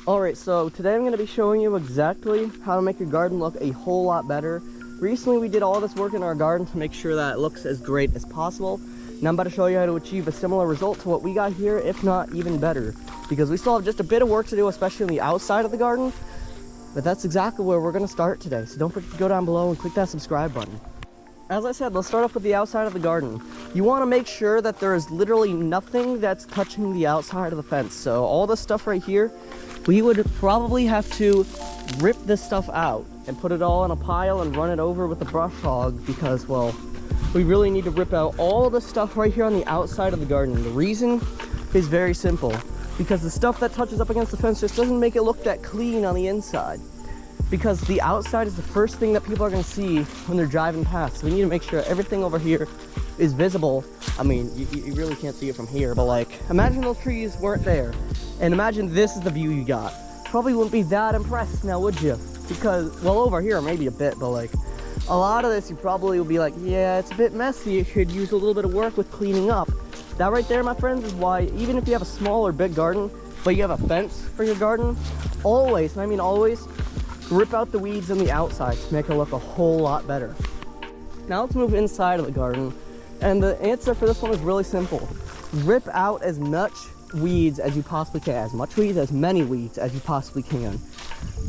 Alright, so today I'm going to be showing you exactly how to make your garden look a whole lot better. Recently we did all this work in our garden to make sure that it looks as great as possible. Now I'm about to show you how to achieve a similar result to what we got here, if not even better. Because we still have just a bit of work to do, especially on the outside of the garden. But that's exactly where we're going to start today. So don't forget to go down below and click that subscribe button. As I said, let's start off with the outside of the garden. You want to make sure that there is literally nothing that's touching the outside of the fence. So all this stuff right here, we would probably have to rip this stuff out and put it all in a pile and run it over with the brush hog because, well, we really need to rip out all the stuff right here on the outside of the garden. The reason is very simple, because the stuff that touches up against the fence just doesn't make it look that clean on the inside. Because the outside is the first thing that people are going to see when they're driving past. So we need to make sure everything over here is visible. I mean, you really can't see it from here, but like, imagine those trees weren't there. And imagine this is the view you got. Probably wouldn't be that impressed now, would you? Because, well, over here maybe a bit, but like, a lot of this you probably will be like, yeah, it's a bit messy. It could use a little bit of work with cleaning up. That right there, my friends, is why even if you have a small or big garden, but you have a fence for your garden, always, and I mean always, rip out the weeds on the outside to make it look a whole lot better. Now let's move inside of the garden. And the answer for this one is really simple. Rip out as much weeds as you possibly can. As much weeds, as many weeds as you possibly can.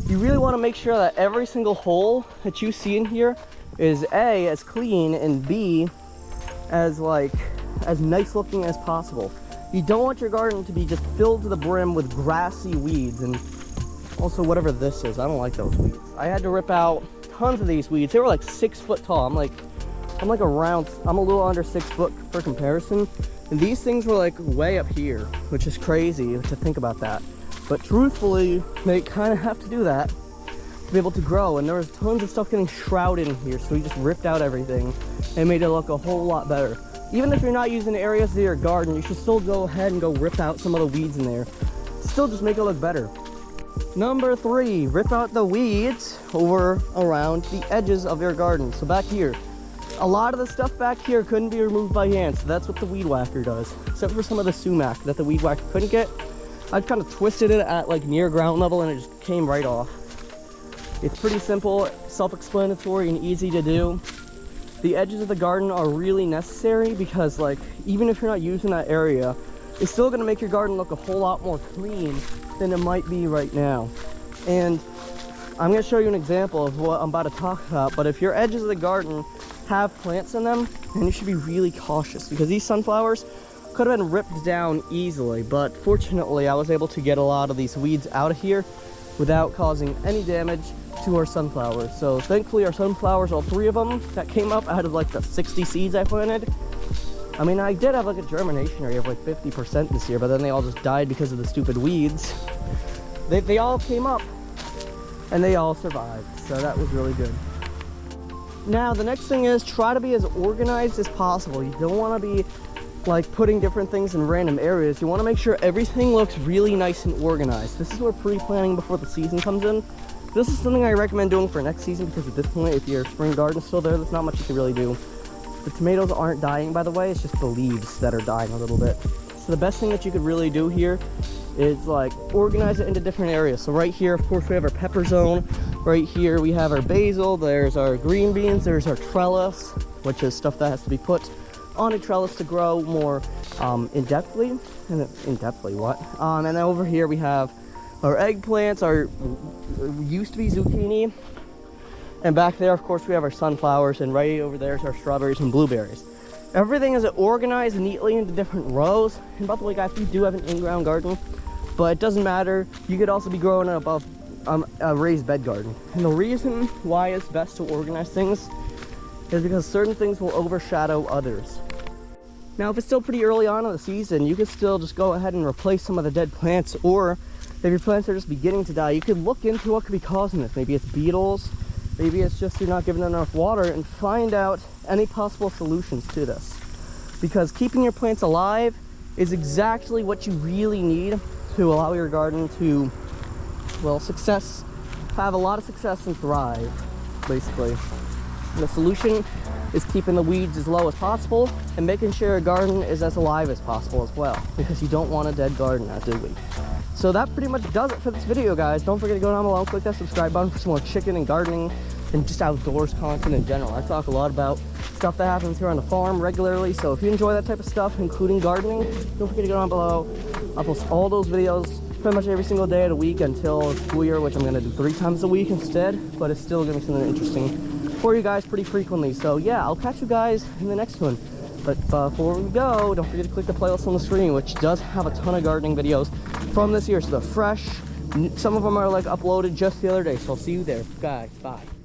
You really want to make sure that every single hole that you see in here is A, as clean, and B, as nice looking as possible. You don't want your garden to be just filled to the brim with grassy weeds and also whatever this is. I don't like those weeds. I had to rip out tons of these weeds. They were like 6 foot tall. I'm a little under 6 foot for comparison. And these things were like way up here, which is crazy to think about that. But truthfully, they kind of have to do that to be able to grow. And there was tons of stuff getting shrouded in here. So we just ripped out everything and made it look a whole lot better. Even if you're not using areas of your garden, you should still go ahead and go rip out some of the weeds in there. Still just make it look better. Number 3, rip out the weeds over around the edges of your garden. So back here, a lot of the stuff back here couldn't be removed by hand, so that's what the weed whacker does. Except for some of the sumac that the weed whacker couldn't get. I kind of twisted it at like near ground level and it just came right off. It's pretty simple, self-explanatory, and easy to do. The edges of the garden are really necessary because, like, even if you're not using that area, it's still going to make your garden look a whole lot more clean than it might be right now. And I'm going to show you an example of what I'm about to talk about. But if your edges of the garden have plants in them, then you should be really cautious, because these sunflowers could have been ripped down easily. But fortunately, I was able to get a lot of these weeds out of here without causing any damage to our sunflowers. So thankfully our sunflowers, all 3 of them that came up out of like the 60 seeds I planted, I mean, I did have like a germination rate of like 50% this year, but then they all just died because of the stupid weeds. They all came up and they all survived, so that was really good. Now the next thing is, try to be as organized as possible. You don't want to be like putting different things in random areas. You want to make sure everything looks really nice and organized. This is where pre-planning before the season comes in. This is something I recommend doing for next season, because at this point, if your spring garden's still there, there's not much you can really do. The tomatoes aren't dying, by the way. It's just the leaves that are dying a little bit. So the best thing that you could really do here is like organize it into different areas. So right here, of course, we have our pepper zone. Right here we have our basil. There's our green beans. There's our trellis, which is stuff that has to be put on a trellis to grow more in-depthly. And then over here we have our eggplants, our used to be zucchini. And back there, of course, we have our sunflowers, and right over there is our strawberries and blueberries. Everything is organized neatly into different rows. And by the way, guys, we do have an in-ground garden, but it doesn't matter. You could also be growing it above a raised bed garden. And the reason why it's best to organize things is because certain things will overshadow others. Now, if it's still pretty early on in the season, you could still just go ahead and replace some of the dead plants, or if your plants are just beginning to die, you could look into what could be causing this. Maybe it's beetles. Maybe it's just you're not giving enough water, and find out any possible solutions to this. Because keeping your plants alive is exactly what you really need to allow your garden to, well, have a lot of success and thrive, basically. The solution is keeping the weeds as low as possible and making sure your garden is as alive as possible as well, because you don't want a dead garden, now do we? So that pretty much does it for this video, guys. Don't forget to go down below and click that subscribe button for some more chicken and gardening and just outdoors content in general. I talk a lot about stuff that happens here on the farm regularly, so if you enjoy that type of stuff, including gardening, don't forget to go down below. I'll post all those videos pretty much every single day of the week until school year, which I'm going to do 3 times a week instead, but it's still going to be something interesting for you guys pretty frequently. So yeah, I'll catch you guys in the next one. But before we go, don't forget to click the playlist on the screen, which does have a ton of gardening videos from this year. So they're fresh. Some of them are like uploaded just the other day. So I'll see you there, guys. Bye.